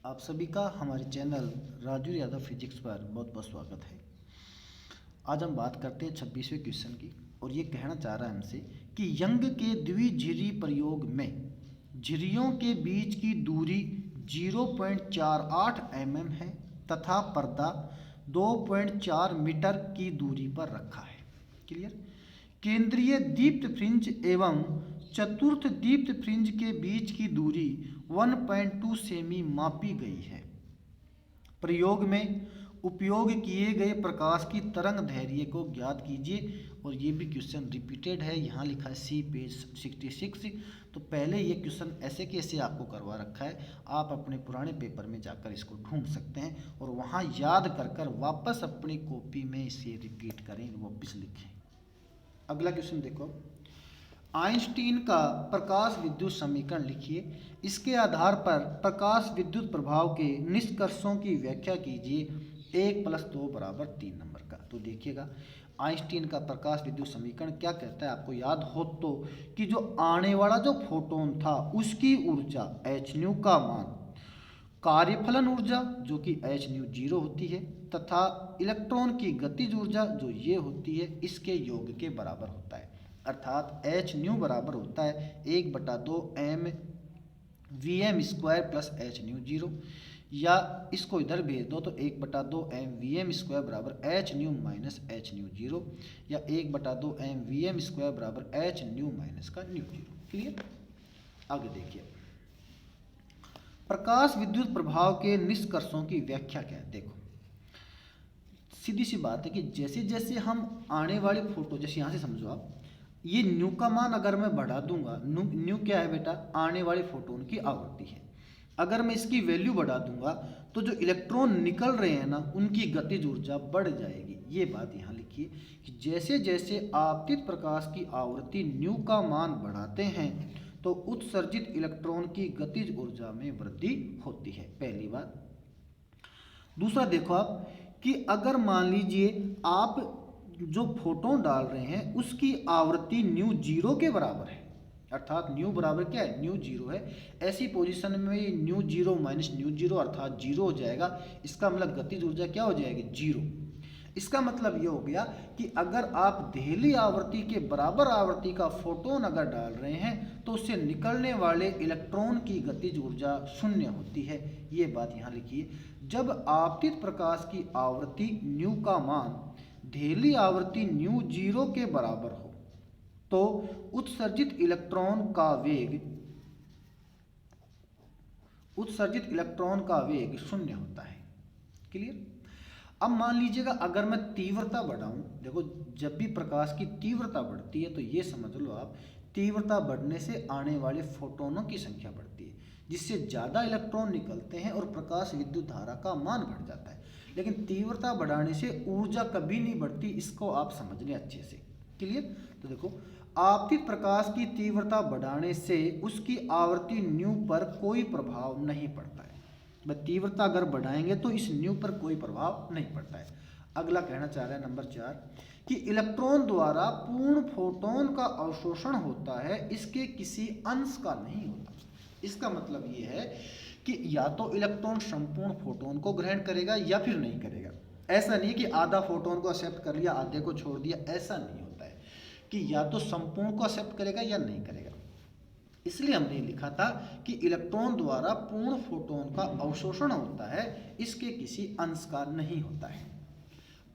आप सभी का हमारे चैनल राजू यादव फिजिक्स पर बहुत बहुत स्वागत है। आज हम बात करते हैं 26वें क्वेश्चन की और ये कहना चाह रहा है हमसे कि यंग के द्विझिरी प्रयोग में झिर्रियों के बीच की दूरी 0.48 mm है तथा पर्दा 2.4 मीटर की दूरी पर रखा है। क्लियर। केंद्रीय दीप्त फ्रिंज एवं चतुर्थ दीप्त फ्रिंज के बीच की दूरी 1.2 सेमी मापी गई है। प्रयोग में उपयोग किए गए प्रकाश की तरंग दैर्घ्य को ज्ञात कीजिए। और ये भी क्वेश्चन रिपीटेड है, यहाँ लिखा है सी पेज 66। तो पहले ये क्वेश्चन ऐसे कैसे आपको करवा रखा है, आप अपने पुराने पेपर में जाकर इसको ढूंढ सकते हैं और वहाँ याद कर वापस अपनी कॉपी में इसे रिपीट करें, वापस लिखें। अगला क्वेश्चन देखो, आइंस्टीन का प्रकाश विद्युत समीकरण लिखिए। इसके आधार पर प्रकाश विद्युत प्रभाव के निष्कर्षों की व्याख्या कीजिए। 1 + 2 = 3 नंबर का। तो देखिएगा आइंस्टीन का प्रकाश विद्युत समीकरण क्या कहता है, आपको याद हो तो कि जो आने वाला जो फोटोन था उसकी ऊर्जा hν का मान कार्यफलन ऊर्जा जो कि hν 0 होती है तथा इलेक्ट्रॉन की गतिज ऊर्जा जो ये होती है इसके योग के बराबर होता है। अर्थात hν बराबर होता है 1/2 m Vm² + hν 0, या इसको इधर भेज दो तो 1/2 m Vm² बराबर hν माइनस hν 0, या 1/2 m Vm² बराबर hν माइनस का ν 0। क्लियर। आगे देखिए, प्रकाश विद्युत प्रभाव के निष्कर्षों की व्याख्या क्या है। देखो सीधी सी बात है कि जैसे जैसे हम आने वाले फोटो, जैसे यहाँ से समझो आप, ये न्यू का मान अगर मैं बढ़ा दूंगा, न्यू क्या है बेटा, आने वाले फोटोन की आवृत्ति है। अगर मैं इसकी वैल्यू बढ़ा दूंगा तो जो इलेक्ट्रॉन निकल रहे हैं ना उनकी गतिज ऊर्जा बढ़ जाएगी। ये बात यहाँ लिखिए कि जैसे जैसे आपतित प्रकाश की आवृत्ति न्यू का मान बढ़ाते हैं तो उत्सर्जित इलेक्ट्रॉन की गतिज ऊर्जा में वृद्धि होती है, पहली बात। दूसरा देखो आप कि अगर मान लीजिए आप जो फोटोन डाल रहे हैं उसकी आवृत्ति न्यू 0 के बराबर है, अर्थात न्यू बराबर क्या है, न्यू 0 है। ऐसी पोजीशन में न्यू 0 माइनस न्यू 0 अर्थात 0 हो जाएगा। इसका मतलब गतिज ऊर्जा क्या हो जाएगी, 0। इसका मतलब ये हो गया कि अगर आप देहली आवृत्ति के बराबर आवृत्ति का फोटोन अगर डाल रहे हैं तो उससे निकलने वाले इलेक्ट्रॉन की गतिज ऊर्जा 0 होती है। ये बात यहाँ लिखिए। जब आपतित प्रकाश की आवृत्ति न्यू का मान देहली आवृत्ति न्यू 0 के बराबर हो तो उत्सर्जित इलेक्ट्रॉन का वेग 0 होता है। क्लियर। अब मान लीजिएगा अगर मैं तीव्रता बढ़ाऊं, देखो जब भी प्रकाश की तीव्रता बढ़ती है तो ये समझ लो आप, तीव्रता बढ़ने से आने वाले फोटोनों की संख्या बढ़ती है, जिससे ज़्यादा इलेक्ट्रॉन निकलते हैं और प्रकाश विद्युत धारा का मान बढ़ जाता है। लेकिन तीव्रता बढ़ाने से ऊर्जा कभी नहीं बढ़ती, इसको आप समझ लें अच्छे से। क्लियर। तो देखो आपतित प्रकाश की तीव्रता बढ़ाने से उसकी आवृत्ति न्यू पर कोई प्रभाव नहीं पड़ता है। तीव्रता अगर बढ़ाएंगे तो इस न्यू पर कोई प्रभाव नहीं पड़ता है। अगला कहना चाह रहा है नंबर 4 कि इलेक्ट्रॉन द्वारा पूर्ण फोटोन का अवशोषण होता है, इसके किसी अंश का नहीं होता। इसका मतलब ये है कि या तो इलेक्ट्रॉन संपूर्ण फोटोन को ग्रहण करेगा या फिर नहीं करेगा। ऐसा नहीं कि आधा फोटोन को एक्सेप्ट कर लिया आधे को छोड़ दिया, ऐसा नहीं होता है कि या तो संपूर्ण को एक्सेप्ट करेगा या नहीं करेगा। इसलिए हमने लिखा था कि इलेक्ट्रॉन द्वारा पूर्ण फोटोन का अवशोषण होता है, इसके किसी अंश का नहीं होता है।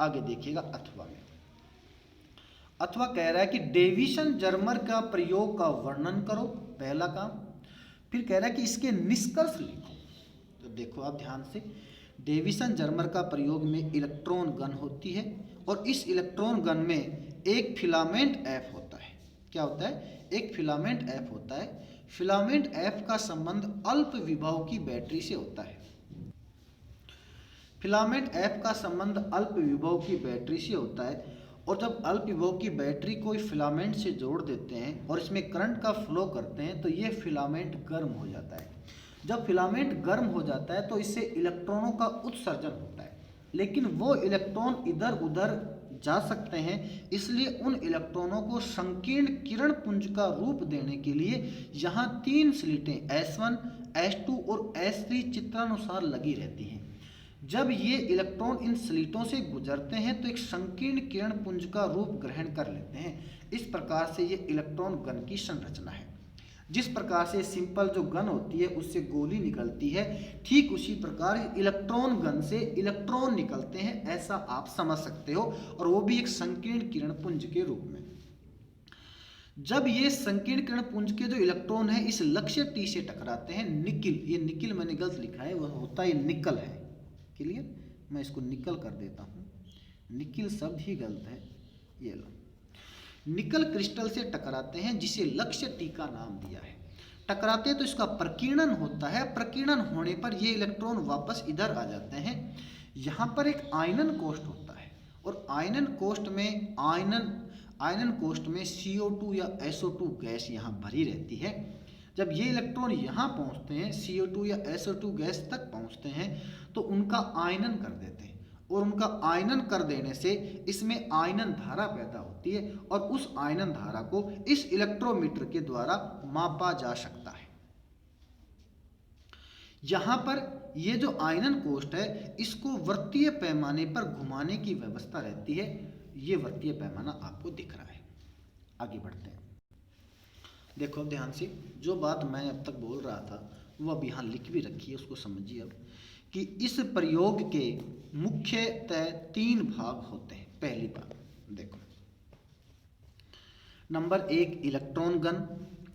आगे देखिएगा अथवा में, अथवा कह रहा है कि डेविसन जर्मर का प्रयोग का वर्णन करो, पहला काम। फिर कह रहा है कि इसके निष्कर्ष लिखो। तो देखो आप ध्यान से, डेविसन जर्मर का प्रयोग में इलेक्ट्रॉन गन होती है और इस इलेक्ट्रॉन गन में एक फिलामेंट एफ होता है। क्या होता है, एक फिलामेंट एफ होता है। फिलामेंट एफ का संबंध अल्प विभव की बैटरी से होता है। फिलामेंट एफ का संबंध अल्प विभव की बैटरी से होता है और जब अल्प विभव की बैटरी को फिलामेंट से जोड़ देते हैं और इसमें करंट का फ्लो करते हैं तो ये फिलामेंट गर्म हो जाता है। जब फिलामेंट गर्म हो जाता है तो इससे इलेक्ट्रॉनों का उत्सर्जन होता है, लेकिन वो इलेक्ट्रॉन इधर उधर जा सकते हैं, इसलिए उन इलेक्ट्रॉनों को संकीर्ण किरण पुंज का रूप देने के लिए यहाँ 3 स्लिटें S1, H2 और H3 चित्रानुसार लगी रहती हैं। जब ये इलेक्ट्रॉन इन स्लिटों से गुजरते हैं तो एक संकीर्ण किरण पुंज का रूप ग्रहण कर लेते हैं। इस प्रकार से ये इलेक्ट्रॉन गन की संरचना है। जिस प्रकार से सिंपल जो गन होती है उससे गोली निकलती है, ठीक उसी प्रकार इलेक्ट्रॉन गन से इलेक्ट्रॉन निकलते हैं, ऐसा आप समझ सकते हो, और वो भी एक संकीर्ण किरण पुंज के रूप में। जब ये संकीर्ण किरण पुंज के जो इलेक्ट्रॉन है इस लक्ष्य टी से टकराते हैं, निकिल, ये निकिल मैंने गलत लिखा है, वह होता है निकल है। क्लियर, मैं इसको निकल कर देता हूँ, निकिल शब्द ही गलत है। ये लो, निकल क्रिस्टल से टकराते हैं जिसे लक्ष्य टी का नाम दिया है। टकराते हैं तो इसका प्रकीर्णन होता है, प्रकीर्णन होने पर ये इलेक्ट्रॉन वापस इधर आ जाते हैं। यहाँ पर एक आयनन कोष्ठ होता है और आयनन कोष्ठ में CO2 या SO2 गैस यहाँ भरी रहती है। जब ये इलेक्ट्रॉन यहाँ पहुँचते हैं, CO2 या SO2 गैस तक पहुँचते हैं, तो उनका आयनन कर देते हैं, और उनका आयनन कर देने से इसमें आयनन धारा पैदा होती है, और उस आयनन धारा को इस इलेक्ट्रोमीटर के द्वारा मापा जा सकता है। यहाँ पर ये जो आयनन कोष्ठ है इसको वृत्तीय पैमाने पर घुमाने की व्यवस्था रहती है। ये वृत्तीय पैमाना आपको दिख रहा है। आगे बढ़ते हैं। देखो ध्यान से, जो बात मैं अब तक बोल रहा था वो अब यहाँ लिख भी रखी है, उसको समझिए अब कि इस प्रयोग के मुख्यतः 3 भाग होते हैं। पहली बात देखो, नंबर 1 इलेक्ट्रॉन गन,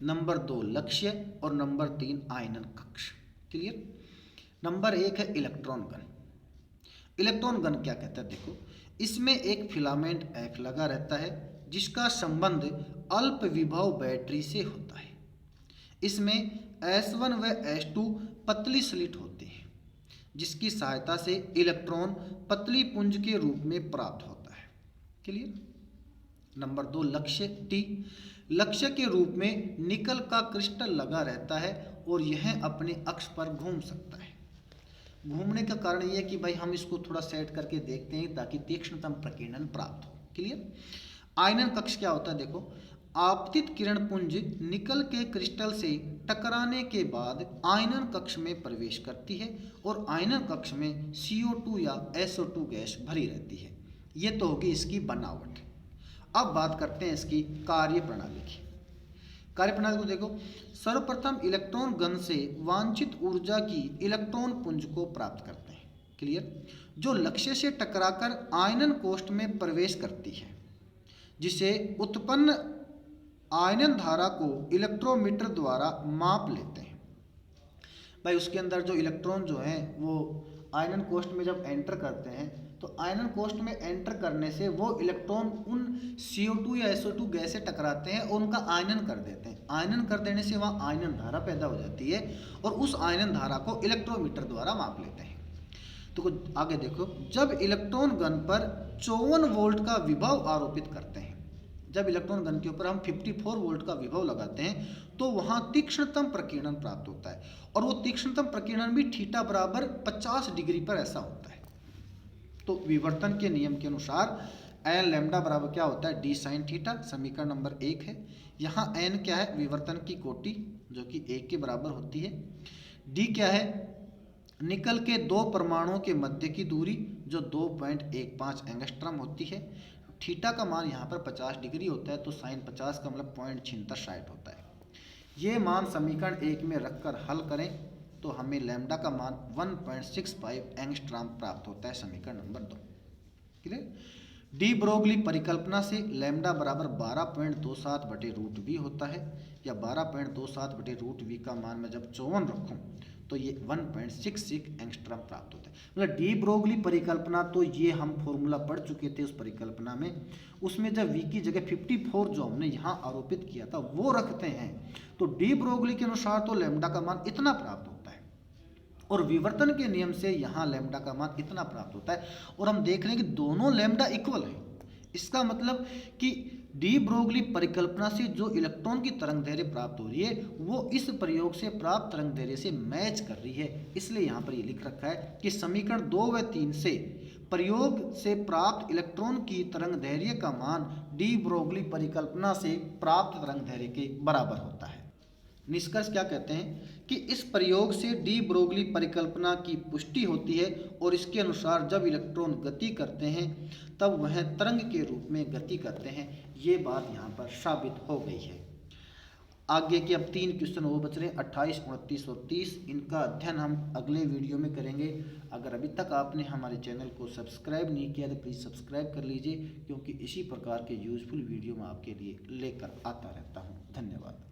नंबर 2 लक्ष्य, और नंबर 3 आयनन कक्ष। क्लियर। नंबर 1 है इलेक्ट्रॉन गन। इलेक्ट्रॉन गन क्या कहता है, देखो इसमें एक फिलामेंट F लगा रहता है जिसका संबंध अल्प विभव बैटरी से होता है। इसमें S1 व S2 पतली स्लिट होती है जिसकी सहायता से इलेक्ट्रॉन पतली पुंज के रूप में प्राप्त होता है। क्लियर। नंबर 2 लक्ष्य T। लक्ष्य के रूप में निकल का क्रिस्टल लगा रहता है और यह अपने अक्ष पर घूम सकता है। घूमने का कारण यह कि भाई हम इसको थोड़ा सेट करके देखते हैं ताकि तीक्ष्णतम प्रकीर्णन प्राप्त हो। क्लियर। आयनन कक्ष क्या होता है, देखो आपतित किरण पुंज निकल के क्रिस्टल से टकराने के बाद आयनन कक्ष में प्रवेश करती है और आयनन कक्ष में CO2 या SO2 गैस भरी रहती है। ये तो होगी इसकी बनावट। अब बात करते हैं इसकी कार्य प्रणाली की। कार्य प्रणाली को देखो, सर्वप्रथम इलेक्ट्रॉन गन से वांछित ऊर्जा की इलेक्ट्रॉन पुंज को प्राप्त करते हैं। क्लियर। जो लक्ष्य से टकराकर आयनन कोष्ठ में प्रवेश करती है, जिसे उत्पन्न आयनन धारा को इलेक्ट्रोमीटर द्वारा माप लेते हैं। भाई उसके अंदर जो इलेक्ट्रॉन जो है वो आयनन कोष्ठ में जब एंटर करते हैं तो आयनन कोष्ठ में एंटर करने से वो इलेक्ट्रॉन उन CO2 या SO2 गैस से टकराते हैं और उनका आयनन कर देते हैं। आयनन कर देने से वहाँ आयनन धारा पैदा हो जाती है और उस आयनन धारा को इलेक्ट्रोमीटर द्वारा माप लेते हैं। तो आगे देखो, जब इलेक्ट्रॉन गन पर 54 वोल्ट का विभव आरोपित करते हैं, जब इलेक्ट्रॉन गन के ऊपर हम 54 वोल्ट का विभव लगाते हैं तो वहाँ तीक्ष्णतम प्रकीर्णन प्राप्त होता है, और वो तीक्ष्णतम प्रकीर्णन भी थीटा बराबर 50 डिग्री पर ऐसा होता है। तो विवर्तन के नियम के अनुसार n लैम्डा बराबर क्या होता है, d साइन थीटा, समीकरण नंबर 1 है। यहाँ n क्या है, विवर्तन की कोटि जो कि 1 के बराबर होती है। d क्या है, निकल के 2 परमाणुओं के मध्य की दूरी जो 2.15 एंगस्ट्रॉम होती है। थीटा का मान यहाँ पर 50 डिग्री होता है, तो साइन 50 का मतलब 0.66 होता है। ये मान समीकरण 1 में रखकर हल करें तो हमें लैम्डा का मान 1.65 एंगस्ट्रॉम प्राप्त होता है, समीकरण नंबर 2। क्लियर। डी ब्रोगली परिकल्पना से लैम्डा बराबर 12.27/√v होता है, या 12.27/√v का मान मैं जब 54 रखूं तो ये 1.66 एंगस्ट्रॉम प्राप्त होता है। मतलब डी ब्रोगली परिकल्पना तो ये हम फॉर्मूला पढ़ चुके थे उस परिकल्पना में, उसमें जब v की जगह 54 जो हमने यहाँ आरोपित किया था वो रखते हैं तो डी ब्रोगली के अनुसार तो लैम्डा का मान इतना प्राप्त होता है, और विवर्तन के नियम से यहाँ लैम्डा का मान इतना प्राप्त होता है। और हम देख रहे हैं कि दोनों लैम्डा इक्वल है। इसका मतलब कि डी ब्रोगली परिकल्पना से जो इलेक्ट्रॉन की तरंग दैर्घ्य प्राप्त हो रही है वो इस प्रयोग से प्राप्त तरंग दैर्घ्य से मैच कर रही है। इसलिए यहाँ पर ये लिख रखा है कि समीकरण 2 व 3 से प्रयोग से प्राप्त इलेक्ट्रॉन की तरंग दैर्घ्य का मान डी ब्रोगली परिकल्पना से प्राप्त तरंग दैर्घ्य के बराबर होता है। निष्कर्ष क्या कहते हैं कि इस प्रयोग से डी ब्रोगली परिकल्पना की पुष्टि होती है और इसके अनुसार जब इलेक्ट्रॉन गति करते हैं तब वह तरंग के रूप में गति करते हैं। ये बात यहाँ पर साबित हो गई है। आगे के अब 3 क्वेश्चन वो बच रहे 28, 29 और 30। इनका अध्ययन हम अगले वीडियो में करेंगे। अगर अभी तक आपने हमारे चैनल को सब्सक्राइब नहीं किया तो प्लीज़ सब्सक्राइब कर लीजिए, क्योंकि इसी प्रकार के यूज़फुल वीडियो मैं आपके लिए लेकर आता रहता हूँ। धन्यवाद।